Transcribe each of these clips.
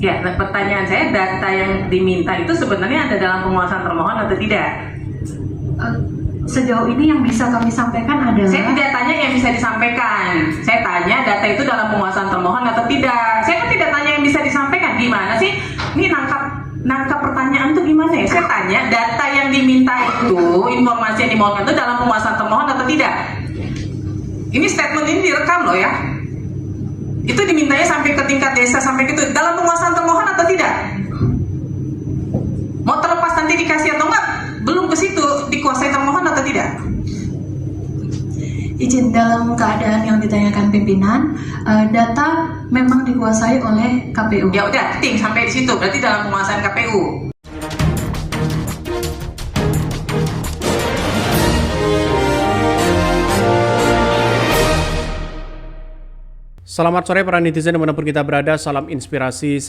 Ya, nah pertanyaan saya, data yang diminta itu sebenarnya ada dalam penguasaan termohon atau tidak? Eh, Sejauh ini yang bisa kami sampaikan adalah Saya tidak tanya yang bisa disampaikan. Saya tanya data itu dalam penguasaan termohon atau tidak. Saya kan tidak tanya yang bisa disampaikan. Gimana sih? Ini nangkap pertanyaan tuh gimana ya? Saya tanya data yang diminta itu, informasi yang dimohonkan itu dalam penguasaan termohon atau tidak? Ini statement ini direkam loh ya. Itu dimintanya sampai ke tingkat desa, sampai ke itu dalam penguasaan termohon atau tidak? Mau terlepas nanti dikasih atau enggak? Belum ke situ, dikuasai termohon atau tidak? izin dalam keadaan yang ditanyakan pimpinan, data memang dikuasai oleh KPU. Ya udah, keting sampai di situ. Berarti dalam penguasaan KPU. Selamat sore para netizen dimanapun kita berada, salam inspirasi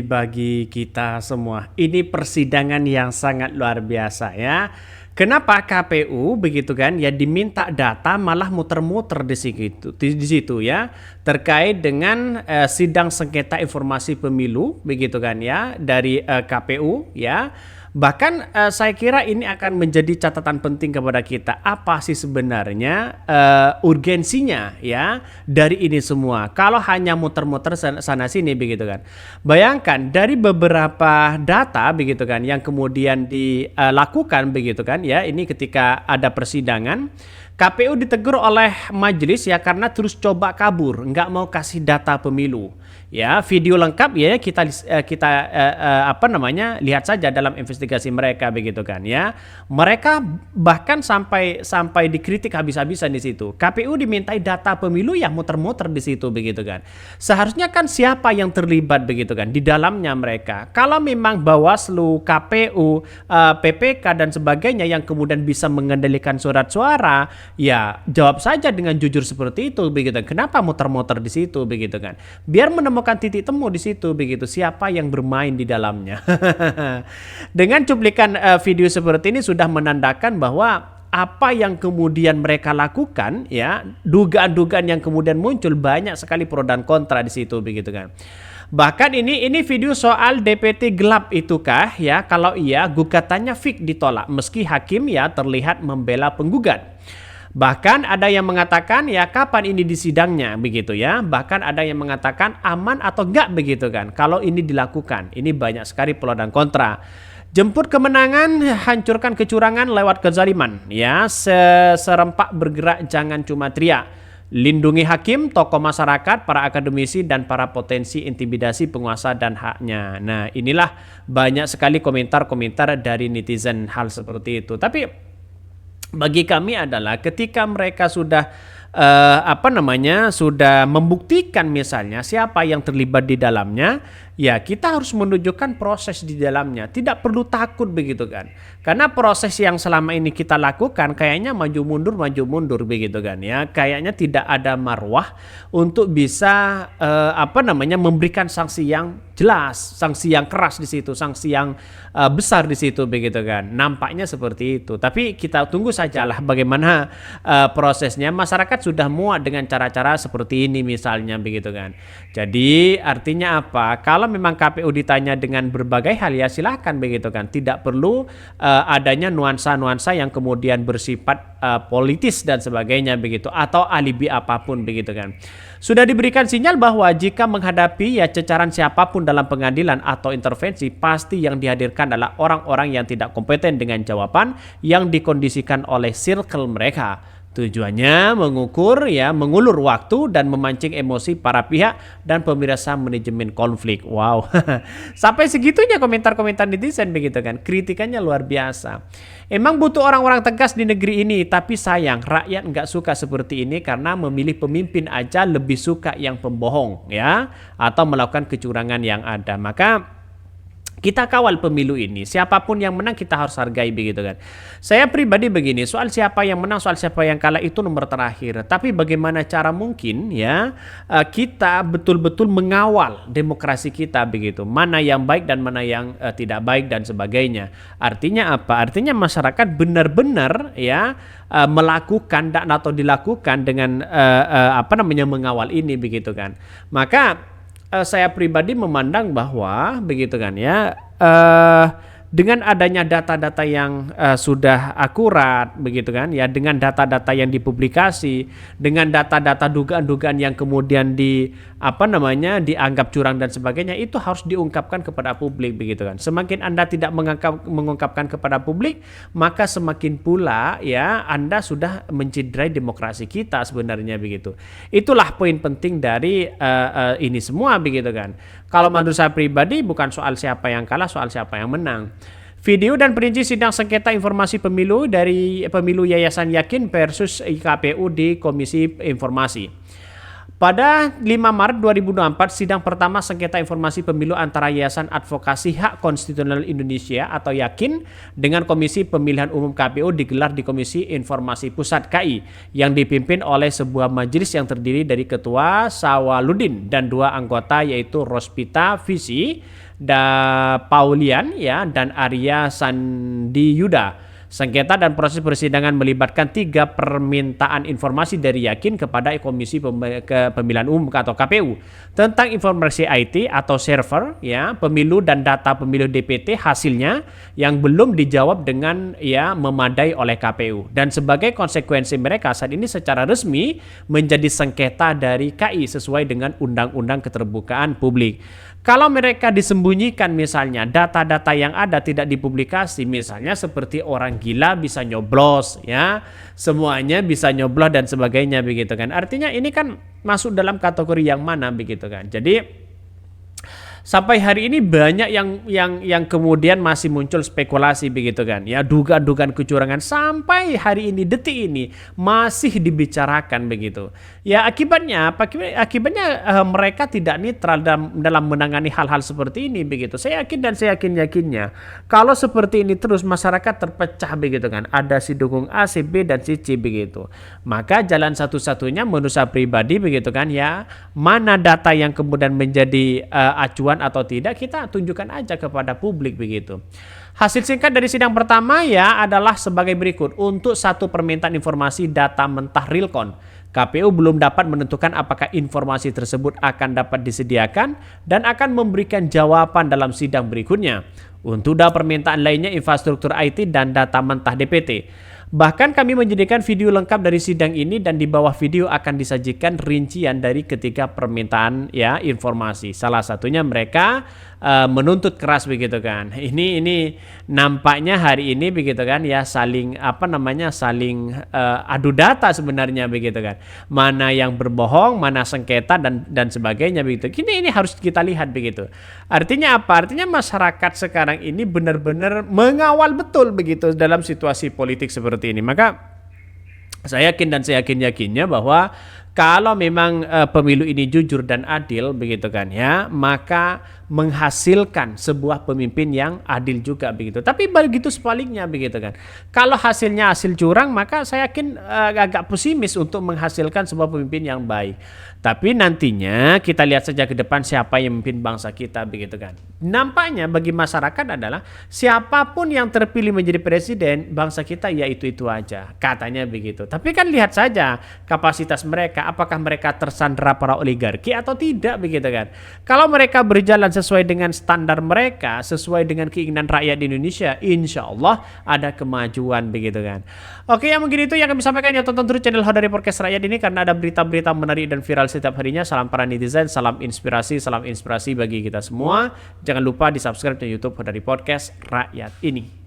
bagi kita semua. Ini persidangan yang sangat luar biasa ya. Kenapa KPU begitu kan ya diminta data malah muter-muter di situ ya terkait dengan sidang sengketa informasi pemilu begitu kan ya dari KPU ya. Bahkan saya kira ini akan menjadi catatan penting kepada kita. Apa sih sebenarnya urgensinya ya dari ini semua? Kalau hanya muter-muter sana sini begitu kan. Bayangkan dari beberapa data begitu kan yang kemudian dilakukan begitu kan ya. Ini ketika ada persidangan, KPU ditegur oleh majelis ya karena terus coba kabur, nggak mau kasih data pemilu. Ya, video lengkap ya kita lihat saja dalam investigasi mereka begitu kan ya. Mereka bahkan sampai dikritik habis-habisan di situ. KPU dimintai data pemilu yang muter-muter di situ begitu kan. Seharusnya kan siapa yang terlibat begitu kan di dalamnya mereka. Kalau memang Bawaslu, KPU, PPK dan sebagainya yang kemudian bisa mengendalikan surat suara, ya jawab saja dengan jujur seperti itu begitu. Kenapa muter-muter di situ begitu kan? Biar menemukan titik temu di situ begitu, siapa yang bermain di dalamnya. Dengan cuplikan video seperti ini sudah menandakan bahwa apa yang kemudian mereka lakukan ya, dugaan-dugaan yang kemudian muncul banyak sekali pro dan kontra di situ begitu kan. Bahkan ini video soal DPT gelap itukah ya? Kalau iya, gugatannya fix ditolak meski hakim ya terlihat membela penggugat. Bahkan ada yang mengatakan ya kapan ini disidangnya begitu ya. Bahkan ada yang mengatakan aman atau enggak begitu kan kalau ini dilakukan. Ini banyak sekali pro dan kontra. Jemput kemenangan, hancurkan kecurangan lewat kezaliman ya. Serempak bergerak, jangan cuma teriak. Lindungi hakim, tokoh masyarakat, para akademisi dan para potensi intimidasi penguasa dan haknya. Nah, inilah banyak sekali komentar-komentar dari netizen hal seperti itu. Tapi bagi kami adalah ketika mereka sudah sudah membuktikan misalnya siapa yang terlibat di dalamnya, ya kita harus menunjukkan proses di dalamnya. Tidak perlu takut begitu kan. Karena proses yang selama ini kita lakukan kayaknya maju mundur begitu kan ya. Kayaknya tidak ada marwah untuk bisa memberikan sanksi yang jelas, sanksi yang keras di situ, sanksi yang besar di situ begitu kan. Nampaknya seperti itu. Tapi kita tunggu sajalah bagaimana prosesnya. Masyarakat sudah muak dengan cara-cara seperti ini misalnya begitu kan. Jadi artinya apa? Kalau memang KPU ditanya dengan berbagai hal ya silahkan begitu kan. Tidak perlu adanya nuansa-nuansa yang kemudian bersifat politis dan sebagainya begitu. Atau alibi apapun begitu kan. Sudah diberikan sinyal bahwa jika menghadapi ya cecaran siapapun dalam pengadilan atau intervensi, pasti yang dihadirkan adalah orang-orang yang tidak kompeten dengan jawaban yang dikondisikan oleh circle mereka. Tujuannya mengulur waktu dan memancing emosi para pihak dan pemirsa manajemen konflik. Wow, sampai segitunya komentar-komentar netizen begitu kan. Kritikannya luar biasa. Emang butuh orang-orang tegas di negeri ini, tapi sayang rakyat nggak suka seperti ini karena memilih pemimpin aja lebih suka yang pembohong ya atau melakukan kecurangan yang ada. Maka kita kawal pemilu ini, siapapun yang menang kita harus hargai begitu kan. Saya pribadi begini, soal siapa yang menang, soal siapa yang kalah itu nomor terakhir. Tapi bagaimana cara mungkin ya kita betul-betul mengawal demokrasi kita begitu. Mana yang baik dan mana yang tidak baik dan sebagainya. Artinya apa? Artinya masyarakat benar-benar ya melakukan atau dilakukan dengan mengawal ini begitu kan. Maka saya pribadi memandang bahwa begitu kan ya, dengan adanya data-data yang sudah akurat begitu kan ya, dengan data-data yang dipublikasi, dengan data-data dugaan-dugaan yang kemudian dianggap curang dan sebagainya, itu harus diungkapkan kepada publik begitu kan. Semakin Anda tidak mengungkapkan kepada publik, maka semakin pula ya Anda sudah menciderai demokrasi kita sebenarnya begitu. Itulah poin penting dari ini semua begitu kan. Kalau menurut saya pribadi bukan soal siapa yang kalah, soal siapa yang menang. Video dan perinci sidang sengketa informasi pemilu dari pemilu Yayasan Yakin versus KPU di Komisi Informasi. Pada 5 Maret 2024, sidang pertama sengketa informasi pemilu antara Yayasan Advokasi Hak Konstitusional Indonesia atau Yakin dengan Komisi Pemilihan Umum KPU digelar di Komisi Informasi Pusat KI yang dipimpin oleh sebuah majelis yang terdiri dari Ketua Sawaludin dan 2 anggota yaitu Rospita Visi, Paulian ya, dan Arya Sandiyuda. Sengketa dan proses persidangan melibatkan 3 permintaan informasi dari Yakin kepada Komisi Pemilihan Umum atau KPU tentang informasi IT atau server ya, pemilu dan data pemilu DPT hasilnya yang belum dijawab dengan ya memadai oleh KPU, dan sebagai konsekuensi mereka saat ini secara resmi menjadi sengketa dari KI sesuai dengan Undang-Undang Keterbukaan Publik. Kalau mereka disembunyikan misalnya data-data yang ada tidak dipublikasi, misalnya seperti orang gila bisa nyoblos ya, semuanya bisa nyoblos dan sebagainya begitu kan. Artinya ini kan masuk dalam kategori yang mana begitu kan. Jadi sampai hari ini banyak yang kemudian masih muncul spekulasi begitu kan ya, dugaan-dugaan kecurangan sampai hari ini, detik ini masih dibicarakan begitu ya. Akibatnya apa? Akibatnya mereka tidak netral dalam menangani hal-hal seperti ini begitu. Saya yakin dan saya yakinnya kalau seperti ini terus masyarakat terpecah begitu kan, ada si dukung A, si B dan si C begitu, maka jalan satu-satunya menurut saya pribadi begitu kan ya, mana data yang kemudian menjadi acuan atau tidak, kita tunjukkan aja kepada publik begitu. Hasil singkat dari sidang pertama ya adalah sebagai berikut. Untuk 1 permintaan informasi data mentah Realcon, KPU belum dapat menentukan apakah informasi tersebut akan dapat disediakan dan akan memberikan jawaban dalam sidang berikutnya. Untuk 2 permintaan lainnya infrastruktur IT dan data mentah DPT. Bahkan kami menjadikan video lengkap dari sidang ini dan di bawah video akan disajikan rincian dari ketiga permintaan ya informasi. Salah satunya mereka menuntut keras begitu kan. Ini nampaknya hari ini begitu kan ya, saling saling adu data sebenarnya begitu kan. Mana yang berbohong, mana sengketa dan sebagainya begitu. Ini harus kita lihat begitu. Artinya apa? Artinya masyarakat sekarang ini benar-benar mengawal betul begitu dalam situasi politik seperti ini. Maka saya yakin dan saya yakinnya bahwa kalau memang pemilu ini jujur dan adil begitu kan ya, maka menghasilkan sebuah pemimpin yang adil juga begitu. Tapi begitu sebaliknya begitu kan. Kalau hasilnya hasil curang, maka saya yakin agak pesimis untuk menghasilkan sebuah pemimpin yang baik. Tapi nantinya kita lihat saja ke depan siapa yang memimpin bangsa kita begitu kan. Nampaknya bagi masyarakat adalah siapapun yang terpilih menjadi presiden bangsa kita ya itu aja, katanya begitu. Tapi kan lihat saja kapasitas mereka, apakah mereka tersandera para oligarki atau tidak begitu kan. Kalau mereka berjalan sesuai dengan standar mereka, sesuai dengan keinginan rakyat di Indonesia, insya Allah ada kemajuan begitu kan. Oke, yang mungkin itu yang kami sampaikan ya. Tonton terus channel Hodari Podcast Rakyat ini karena ada berita-berita menarik dan viral setiap harinya. Salam para netizen, salam inspirasi bagi kita semua. Jangan lupa di subscribe di YouTube Hodari Podcast Rakyat ini.